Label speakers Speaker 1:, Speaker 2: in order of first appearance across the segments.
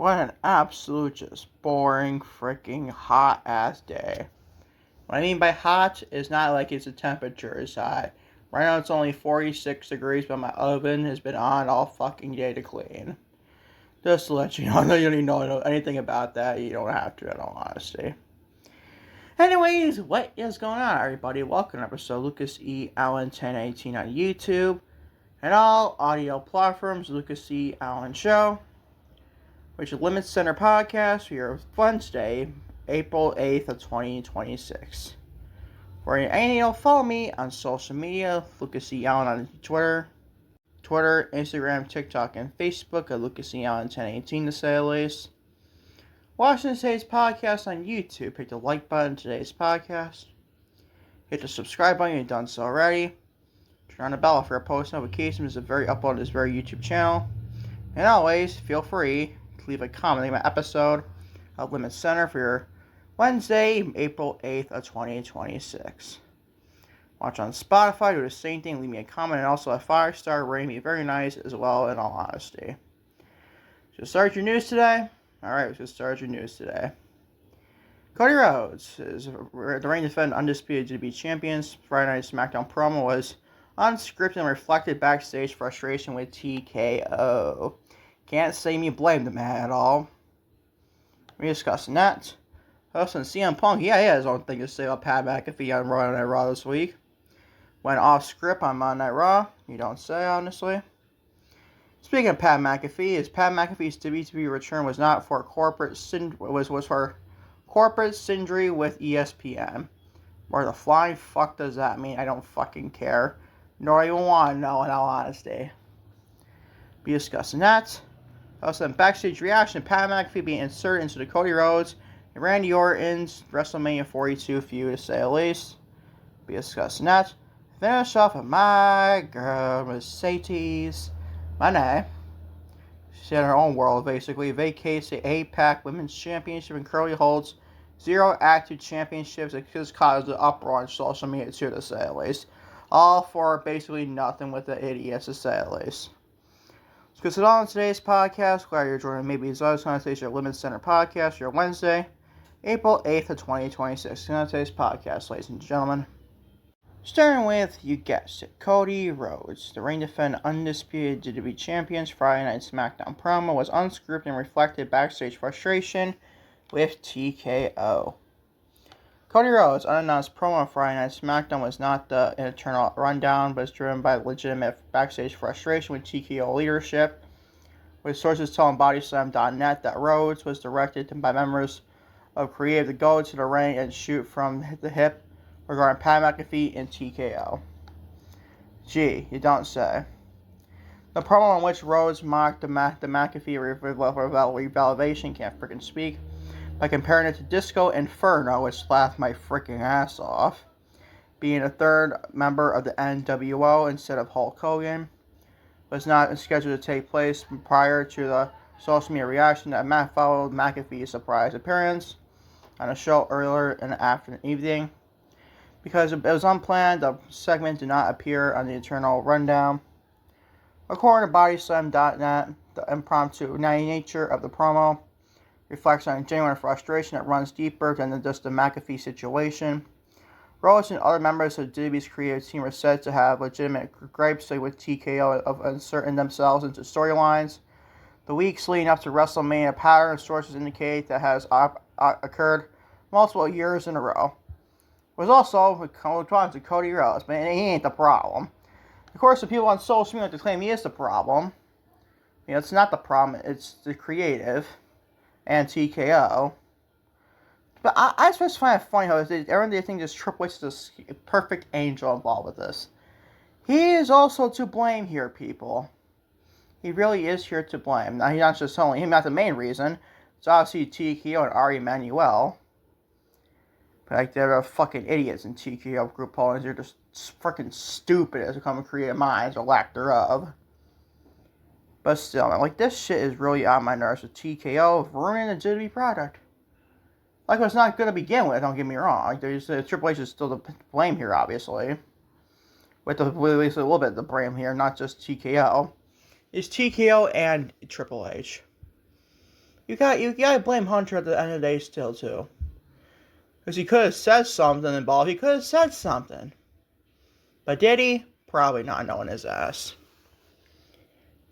Speaker 1: what an absolute just boring freaking hot ass day. What I mean by hot is not like the temperature is hot. Right now it's only 46 degrees, but my oven has been on all fucking day to clean. Just to let you know, you don't even know anything about that. You don't have to, in all honesty. Anyways, what is going on, everybody? Welcome to episode Lucas E. Allen 1018 on YouTube and all audio platforms. Lucas E. Allen Show, which is LimitsCenter podcast for your Wednesday, April 8th of 2026. For anything, follow me on social media, Lucas E. Allen on Twitter, Instagram, TikTok, and Facebook at Lucas E. Allen 1018 to say the least. Watching today's podcast on YouTube, hit the like button to today's podcast. Hit the subscribe button if you've done so already. Turn on the bell for your post notifications. It's upload to this very YouTube channel. And always, feel free to leave a comment in my episode of LimitsCenter for your Wednesday, April 8th of 2026. Watch on Spotify, do the same thing, leave me a comment, and also a 5-star rating, be very nice as well, in all honesty. So start your news today. Alright, let's get started your news today. Cody Rhodes is the reigning defending undisputed WWE champions. Friday Night SmackDown promo was unscripted and reflected backstage frustration with TKO. Can't say me blame the man at all. We're discussing that. Also, CM Punk, he has his own thing to say about Pat McAfee on Monday Night Raw this week. Went off script on Monday Night Raw. You don't say, honestly. Speaking of Pat McAfee, Pat McAfee's WWE return was not for corporate was for corporate syndry with ESPN. Where the flying fuck does that mean? I don't fucking care. Nor even want to know, in all honesty. Be discussing that. Also, in backstage reaction, Pat McAfee being inserted into the Cody Rhodes and Randy Orton's WrestleMania 42 feud, to say the least. Be discussing that. Finish off with my girl, Mercedes Mone. She's in her own world, basically. Vacates the APac Women's Championship and currently holds 0 active championships. It just caused an uproar on social media, too, to say the least. All for basically nothing with the idiots, to say the least. Let's get it on today's podcast. Glad you're joining me. These other on today's your LimitsCenter podcast, your Wednesday, April 8th of 2026. On today's podcast, ladies and gentlemen. Starting with, you guessed it, Cody Rhodes, the reigning defending undisputed WWE champions. Friday Night SmackDown promo was unscripted and reflected backstage frustration with TKO. Cody Rhodes' unannounced promo on Friday Night SmackDown was not the eternal rundown, but was driven by legitimate backstage frustration with TKO leadership, with sources telling BodySlam.net that Rhodes was directed by members of Creative to go to the ring and shoot from the hip regarding Pat McAfee and TKO. Gee, you don't say. The promo in which Rhodes mocked the McAfee revelation, can't freaking speak, by comparing it to Disco Inferno, which laughed my freaking ass off, being a third member of the NWO instead of Hulk Hogan, was not scheduled to take place prior to the social media reaction that followed McAfee's surprise appearance on a show earlier in the afternoon evening. Because it was unplanned, the segment did not appear on the eternal rundown. According to BodySlam.net, the impromptu nature of the promo reflects on a genuine frustration that runs deeper than just the McAfee situation. Rhodes and other members of WWE's creative team are said to have legitimate gripes with TKO of inserting themselves into storylines. The weeks leading up to WrestleMania pattern sources indicate that has occurred multiple years in a row. It was also with Cody Rhodes, but he ain't the problem. Of course, the people on social media like to claim he is the problem. You know, it's not the problem, it's the creative and TKO. But I just find it funny how everyone thinks this Triple H is this perfect angel involved with this. He is also to blame here, people. He really is here to blame. Now, he's not just only him, not the main reason. It's obviously TKO and Ari Emanuel. But like, they're fucking idiots in TKO group holdings. They're just freaking stupid as they come to creative minds or lack thereof. But still, man, like, this shit is really on my nerves with TKO ruining the WWE product. Like, it's not going to begin with, don't get me wrong. Like, there's Triple H is still to blame here, obviously. With at least a little bit of the blame here, not just TKO. It's TKO and Triple H. you gotta blame Hunter at the end of the day still too. Because he could have said something in ball. He could have said something. But did he? Probably not, knowing his ass.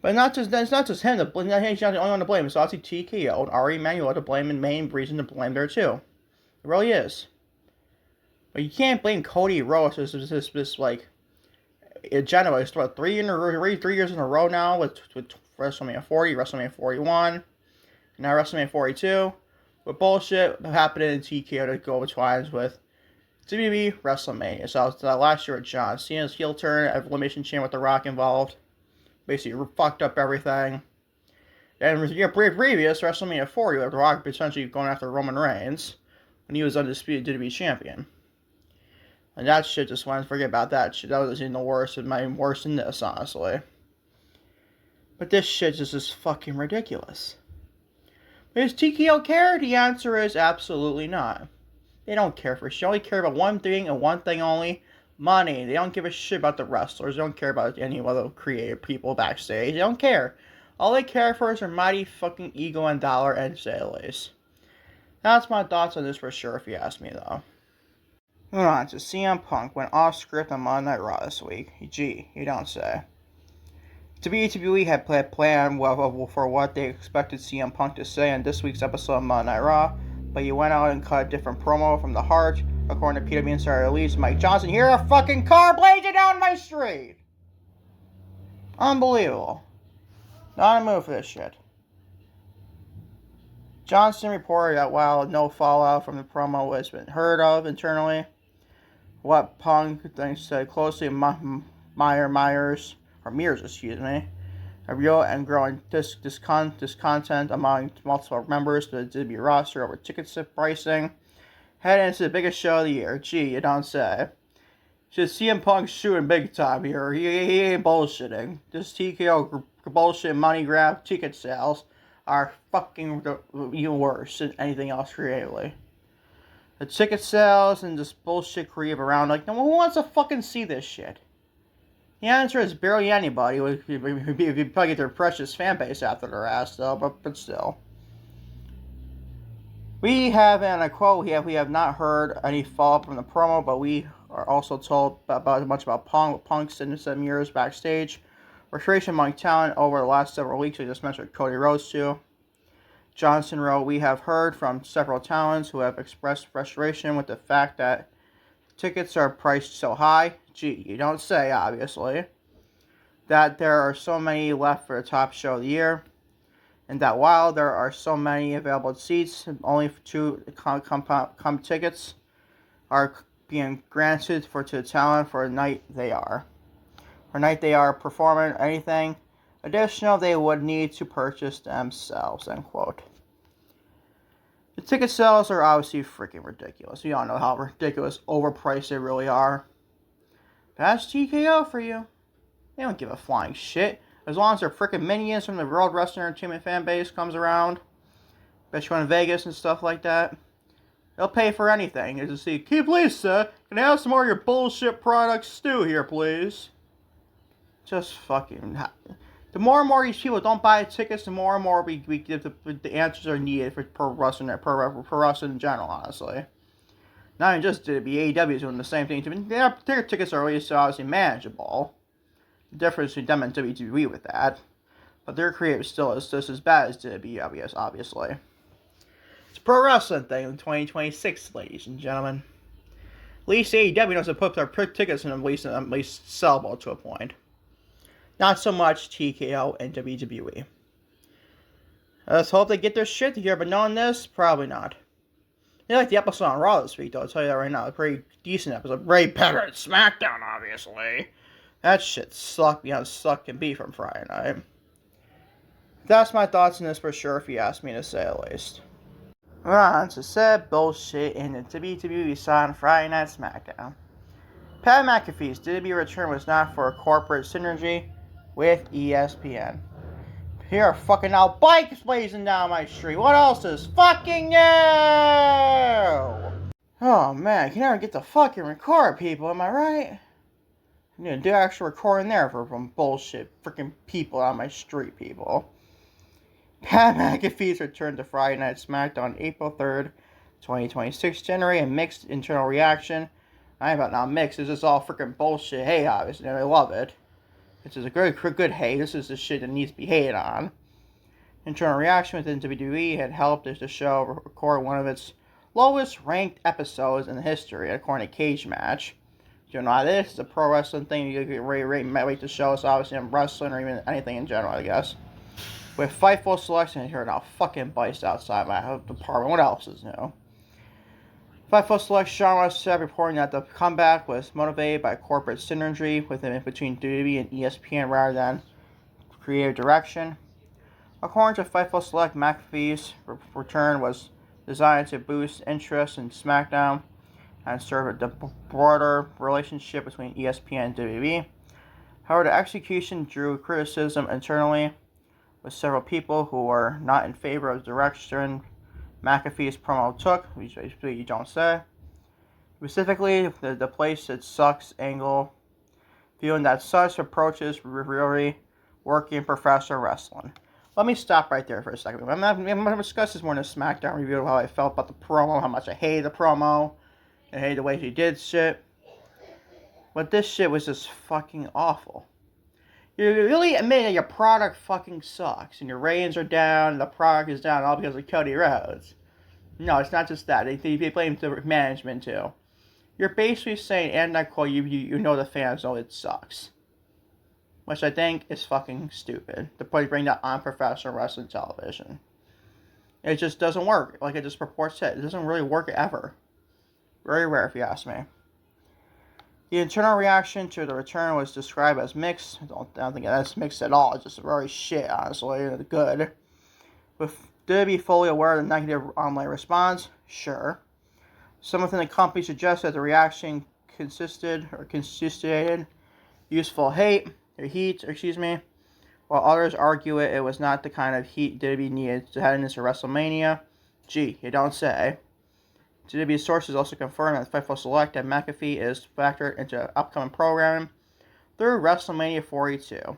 Speaker 1: But it's not just him. He's not the only one to blame. It's also TKO and Ari Emanuel to blame, and main reason to blame there too. It really is. But you can't blame Cody Rhodes as this like agenda. It's what, 3 years in a row now with WrestleMania 40, WrestleMania 41, and now WrestleMania 42. With bullshit happening in TKO to go between with WWE WrestleMania. So last year with John Cena's heel turn, Elimination Chamber with The Rock involved. Basically fucked up everything. And previous WrestleMania 40 with The Rock essentially going after Roman Reigns when he was undisputed WWE champion. And that shit just went, forget about that shit. That was even the worst. It might be worse than this, honestly. But this shit is just fucking ridiculous. Does TKO care? The answer is absolutely not. They don't care for shit. They only care about one thing and one thing only. Money. They don't give a shit about the wrestlers. They don't care about any other creative people backstage. They don't care. All they care for is their mighty fucking ego and dollar and sales. That's my thoughts on this for sure, if you ask me, though. Moving on to CM Punk went off script on Monday Night Raw this week. Gee, you don't say. WWE had planned for what they expected CM Punk to say in this week's episode of Monday Night Raw, but he went out and cut a different promo from the heart. According to PW Insider release, Mike Johnson, hear a fucking car blazing down my street! Unbelievable. Not in the mood for this shit. Johnson reported that while no fallout from the promo has been heard of internally, what Punk said closely Mears, a real and growing discontent among multiple members of the WWE roster over ticket pricing, heading into the biggest show of the year. Gee, you don't say. Should CM Punk shooting big time here? He ain't bullshitting. This TKO bullshit money grab ticket sales are fucking even worse than anything else creatively. The ticket sales and this bullshit creative around, like, no one wants to fucking see this shit. The answer is barely anybody. If you probably get their precious fan base after their ass, though, but still. We have, and I quote, we have not heard any follow-up from the promo, but we are also told much about Punk's in 7 years backstage. Frustration among talent over the last several weeks. I just mentioned Cody Rhodes too. Johnson wrote, we have heard from several talents who have expressed frustration with the fact that tickets are priced so high. Gee, you don't say, obviously. That there are so many left for the top show of the year. And that while there are so many available seats, only 2 tickets are being granted to the talent for a night they are. For a night they are performing anything additional they would need to purchase themselves, end quote. The ticket sales are obviously freaking ridiculous. We all know how ridiculous overpriced they really are. That's TKO for you. They don't give a flying shit. As long as their freaking minions from the World Wrestling Entertainment fan base comes around, especially in Vegas and stuff like that, they'll pay for anything. Just see, can you please, sir, can I have some more of your bullshit products stew here, please? Just fucking. The more and more these people don't buy tickets, the more and more we give the answers are needed for pro wrestling in general, honestly. Not even just to be AEW is doing the same thing. Their tickets are at least obviously manageable. The difference between them and WWE with that. But their creative still is just as bad as WWE, obviously. It's a pro wrestling thing in 2026, ladies and gentlemen. At least AEW knows to put their tickets in at least sellable to a point. Not so much TKO and WWE. Let's hope they get their shit together, but knowing this, probably not. They like the episode on Raw this week, though, I'll tell you that right now. A pretty decent episode. Way better than SmackDown, obviously. That shit sucked beyond suck can be from Friday night. That's my thoughts on this for sure, if you ask me to say at least. On to said bullshit in the WWE saw on Friday Night SmackDown. Pat McAfee's WWE return was not for a corporate synergy with ESPN. Here are fucking now bikes blazing down my street. What else is fucking new? Oh man, you never get to fucking record, people, am I right? I need to do actual recording there from bullshit freaking people on my street, people. Pat McAfee's return to Friday Night SmackDown on April 3rd, 2026 generated a mixed internal reaction. I ain't about not mixed, this is all freaking bullshit hate, obviously, and I love it. This is a good hate, this is the shit that needs to be hated on. Internal reaction within WWE had helped the show record one of its lowest ranked episodes in history, according to Cage Match. If you don't know how this is a pro wrestling thing, you can rate the show, so obviously I'm wrestling or even anything in general, I guess. With Fightful selection here now, fucking bites outside my apartment. What else is new? Fightful select Sean Ross said, reporting that the comeback was motivated by corporate synergy between WWE and ESPN rather than creative direction. According to Fightful Select, McAfee's return was designed to boost interest in SmackDown and serve the broader relationship between ESPN and WWE. However, the execution drew criticism internally, with several people who were not in favor of the direction McAfee's promo took, which you don't say. Specifically, the place it sucks angle, feeling that such approaches really work in professional wrestling. Let me stop right there for a second. I'm going to discuss this more in a SmackDown review of how I felt about the promo, how much I hated the promo, and hated the way she did shit. But this shit was just fucking awful. You really admit that your product fucking sucks, and your ratings are down, and the product is down all because of Cody Rhodes. No, it's not just that. They blame the management too. You're basically saying, and I quote, you know the fans know it sucks. Which I think is fucking stupid. To bring that on professional wrestling television. It just doesn't work. Like it just purports it. It doesn't really work ever. Very rare if you ask me. The internal reaction to the return was described as mixed. I don't think that's mixed at all. It's just very shit, honestly. Good. With WWE fully aware of the negative online response? Sure. Some within the company suggested that the reaction consisted useful heat, while others argue it was not the kind of heat WWE needed to head into WrestleMania. Gee, you don't say. WWE sources also confirmed that Fightful Select that McAfee is factored into upcoming programming through WrestleMania 42.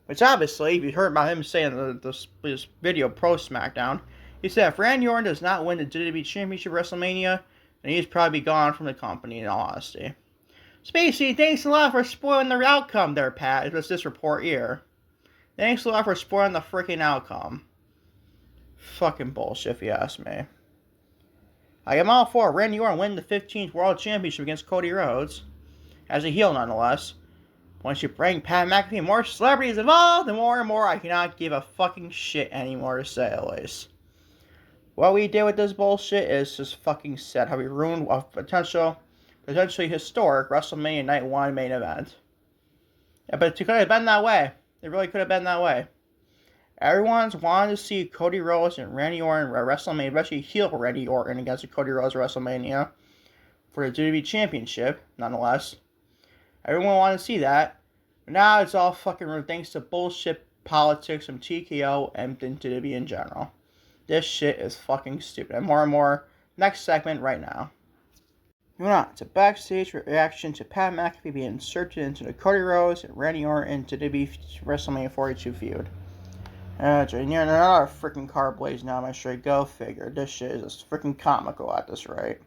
Speaker 1: Which obviously, if you heard about him saying this video pro-SmackDown, he said if Randy Orton does not win the WWE Championship at WrestleMania, then he's probably gone from the company, in all honesty. Spacey, thanks a lot for spoiling the outcome there, Pat. It was this report here. Thanks a lot for spoiling the freaking outcome. Fucking bullshit, if you ask me. I am all for Randy Orton winning the 15th World Championship against Cody Rhodes. As a heel, nonetheless. Once you bring Pat McAfee and more celebrities involved, the more and more I cannot give a fucking shit anymore, to say at least. What we did with this bullshit is just fucking sad. How we ruined a potentially historic WrestleMania Night 1 main event. Yeah, but it could have been that way. It really could have been that way. Everyone's wanted to see Cody Rhodes and Randy Orton at WrestleMania, especially heel Randy Orton against Cody Rhodes at WrestleMania for the WWE Championship, nonetheless. Everyone wanted to see that. But now it's all fucking thanks to bullshit politics from TKO and WWE in general. This shit is fucking stupid. And more. Next segment right now. Moving on to Backstage reaction to Pat McAfee being inserted into the Cody Rhodes and Randy Orton to WWE WrestleMania 42 feud. Another freaking car blaze now, my straight. Go figure. This shit is just freaking comical at this rate.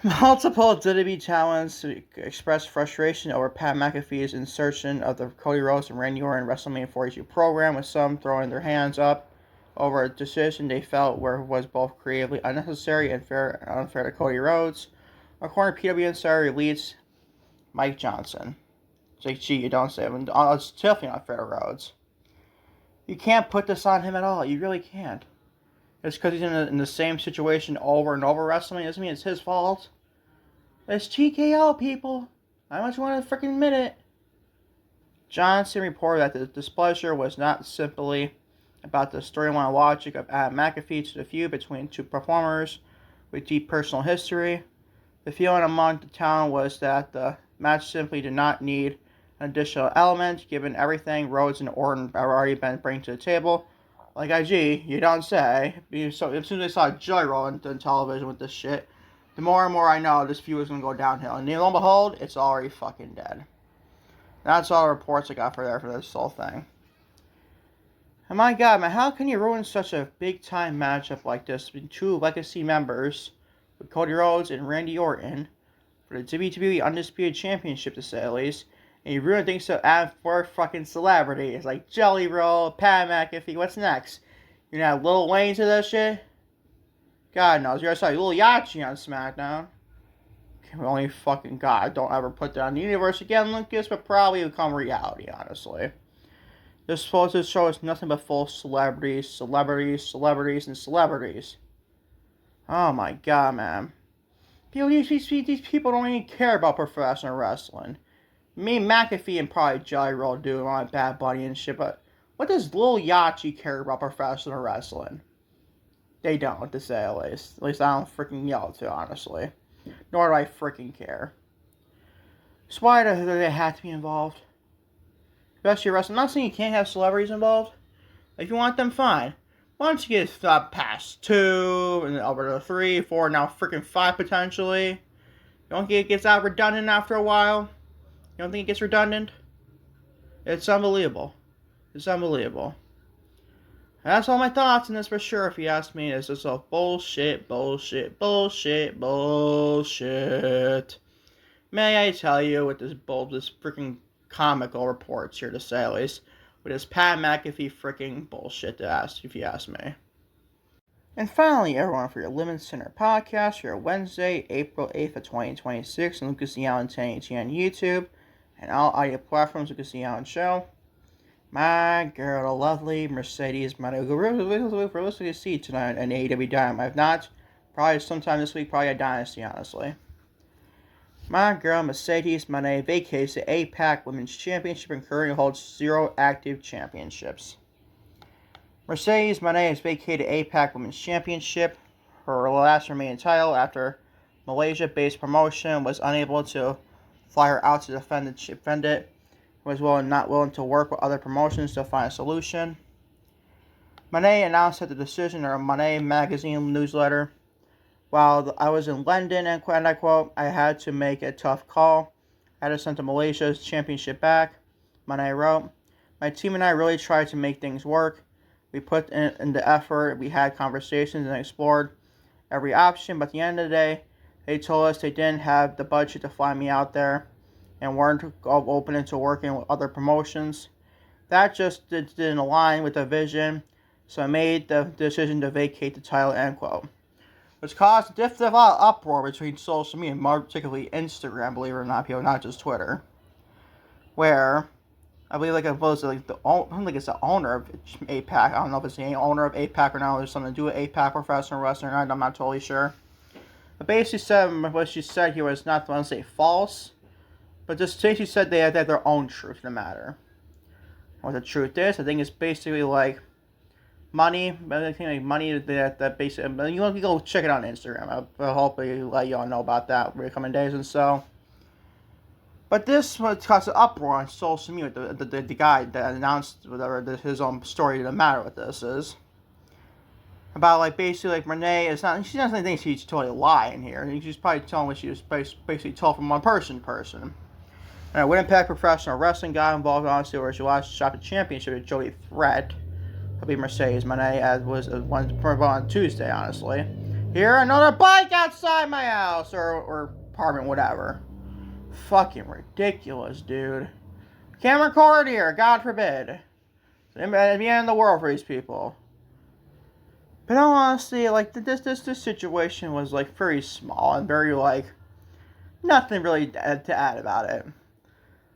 Speaker 1: Multiple WWE talents expressed frustration over Pat McAfee's insertion of the Cody Rhodes and Randy Orton WrestleMania 42 program, with some throwing their hands up over a decision they felt was both creatively unnecessary and unfair to Cody Rhodes. According to PW Insider leads Mike Johnson. It's like, gee, you don't say it. It's definitely unfair to Rhodes. You can't put this on him at all. You really can't. It's because he's in the same situation over and over wrestling. Doesn't mean it's his fault. It's TKO, people. I much want to freaking admit it. Johnson reported that the displeasure was not simply about the storyline logic of adding McAfee to the feud between two performers with deep personal history. The feeling among the town was that the match simply did not need an additional element, given everything Rhodes and Orton have already been bringing to the table. Like, IG, you don't say. So as soon as I saw Joy rolling on television with this shit, the more and more I know this feud is going to go downhill. And lo and behold, it's already fucking dead. That's all the reports I got for this whole thing. And my god, man, how can you ruin such a big-time matchup like this between two legacy members, with Cody Rhodes and Randy Orton, for the WWE Undisputed Championship, to say the least, and you ruin things to add for fucking celebrities like Jelly Roll, Pat McAfee? What's next? You're gonna have Lil Wayne to that shit? God knows. You're gonna saw Lil Yachty on SmackDown. Only fucking God, don't ever put that on the universe again, Lucas, but probably will become reality, honestly. This supposed show is nothing but full celebrities, celebrities, celebrities, and celebrities. Oh my god, man. These people don't even care about professional wrestling. Me, McAfee, and probably Jelly Roll do on Bad Bunny and shit, but what does Lil Yachty care about professional wrestling? They don't, to say the least. At least I don't freaking yell to, honestly. Nor do I freaking care. So why do they have to be involved? Especially wrestling. I'm not saying you can't have celebrities involved. If you want them, fine. Why don't you get past 2, and then over to 3, 4, now freaking 5 potentially? You don't think it gets out redundant after a while? You don't think it gets redundant? It's unbelievable. It's unbelievable. And that's all my thoughts on this for sure, if you ask me. It's just all bullshit, bullshit, bullshit, bullshit. May I tell you with this freaking comical reports here, to say at least, with this Pat McAfee freaking bullshit to ask, if you ask me. And finally, everyone, for your LimitsCenter podcast, your Wednesday, April 8th of 2026, and Lucas the Allen 1080 on YouTube, and all audio platforms, Lucas the Allen Show. My girl, the lovely Mercedes Mone, who realistically see tonight in AEW Dynamite. If not, probably sometime this week, probably a Dynasty, honestly. My girl, Mercedes Mone, vacates the APac Women's Championship and currently holds 0 active championships. Mercedes Mone has vacated APac Women's Championship, her last remaining title, after Malaysia-based promotion was unable to fly her out to defend it. Was not willing to work with other promotions to find a solution. Mone announced that the decision in her Mone magazine newsletter. While I was in London, and I quote, I had to make a tough call. I had to send to Malaysia's championship back. Mone wrote, my team and I really tried to make things work. We put in the effort, we had conversations and explored every option, but at the end of the day, they told us they didn't have the budget to fly me out there and weren't open into working with other promotions. That just didn't align with the vision, so I made the decision to vacate the title, end quote. Which caused a lot of uproar between social media, more particularly Instagram, believe it or not, people, not just Twitter. Where, I believe I don't think it's the owner of APac, I don't know if it's the owner of APac or not, there's something to do with APac professional wrestling or not, I'm not totally sure. But basically said, what she said here was not, I want to say false, but just she said they had their own truth in the matter. What the truth is, I think it's basically like money. I think like money that basically, you can go check it on Instagram. I'll hopefully let y'all know about that over the coming days and so. But this was caused an uproar on social media. The guy that announced whatever his own story to the matter with this is about like basically like Renee is not. She doesn't think she's totally lying here. She's probably telling what she was basically told from one person. And Winnipeg Professional Wrestling got involved, honestly, where she lost shot the championship with Joey Threat. It'll be Mercedes Mone, as was on Tuesday, honestly. Here, another bike outside my house, or apartment, whatever. Fucking ridiculous, dude. Can't record here, God forbid. It's the end of the world for these people. But honestly, like, this situation was, like, very small and very, like, nothing really to add about it.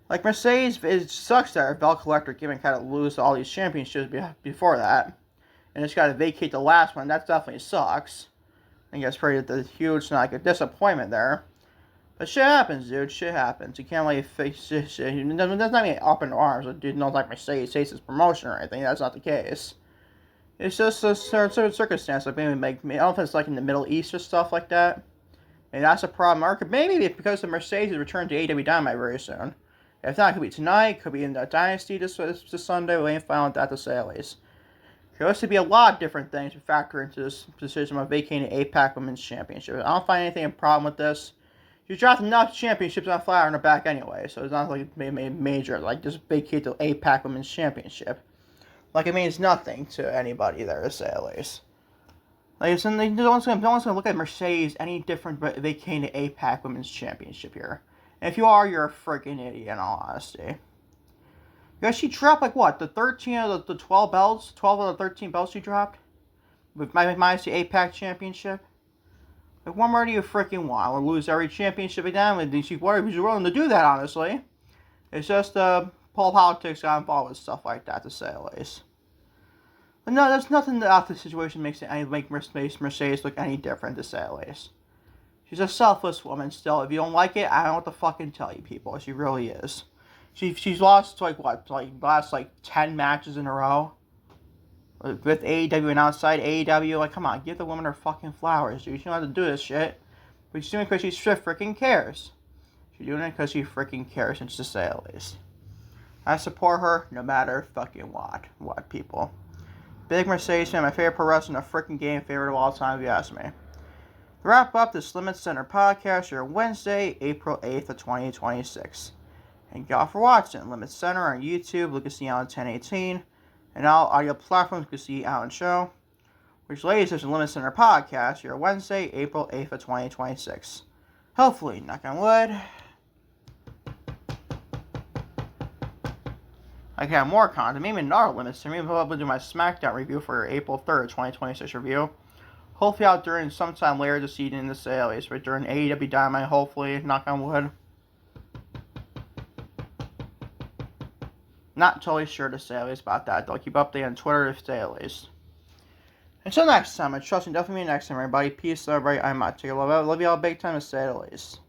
Speaker 1: Like, Mercedes, it sucks that her belt collector gimmick kind of lose all these championships before that. And it's got to vacate the last one. That definitely sucks. I think that's pretty huge, like, a disappointment there. But shit happens, dude. Shit happens. You can't, like, face shit. That's not mean up in arms. Dude, not like Mercedes hates his promotion or anything. That's not the case. It's just a certain circumstance. Like, maybe, I don't know if it's, like, in the Middle East or stuff like that. Maybe that's a problem. Or maybe because the Mercedes return to AEW Dynamite very soon. If not, it could be tonight, could be in the Dynasty this Sunday. We ain't found that to say at least. There has to be a lot of different things to factor into this decision of vacating the APac Women's Championship. I don't find anything a problem with this. You dropped enough championships on fire in the back anyway, so it's not like major, like just vacate the APac Women's Championship. Like, it means nothing to anybody there, to say at least. Like, no one's gonna look at Mercedes any different, but they came to APac Women's Championship here. And if you are, you're a freaking idiot, in all honesty. Because she dropped, like, what, the 13 of the 12 belts? 12 of the 13 belts she dropped? With minus the APac Championship? Like, what more do you freaking want? We'll lose every championship again? And she's willing to do that, honestly. It's just, politics got involved with stuff like that, to say at least. But no, there's nothing about the situation make Mercedes look any different, to say at least. She's a selfless woman still. If you don't like it, I don't know what to fucking tell you people. She really is. She's lost, like, what? Like, last, 10 matches in a row? With AEW and outside AEW. Like, come on, give the woman her fucking flowers, dude. She don't have to do this shit. But she's doing it because she freaking cares. She's doing it because she freaking cares, and to say at least. I support her no matter fucking what, people. Big Mercedes fan, my favorite pro wrestler in the freaking game, favorite of all time, if you ask me. To wrap up this LimitsCenter podcast, your Wednesday, April 8th of 2026. Thank y'all for watching. LimitsCenter on YouTube, look at see Allen 1018, and all audio platforms, you can see Allen Show. Which, ladies, is the LimitsCenter podcast, your Wednesday, April 8th of 2026. Hopefully, knock on wood, I can have more content, maybe another LimitsCenter. Maybe I'll do my Smackdown review for April 3rd, 2026 review. Hopefully out during sometime later this evening, the sales, but during AEW Dynamite, hopefully, knock on wood. Not totally sure to say at least about that, though. Keep updated on Twitter to say at least. Until next time, I trust you definitely next time, everybody. Peace, everybody. I'm out. Take a love you all big time to say at least.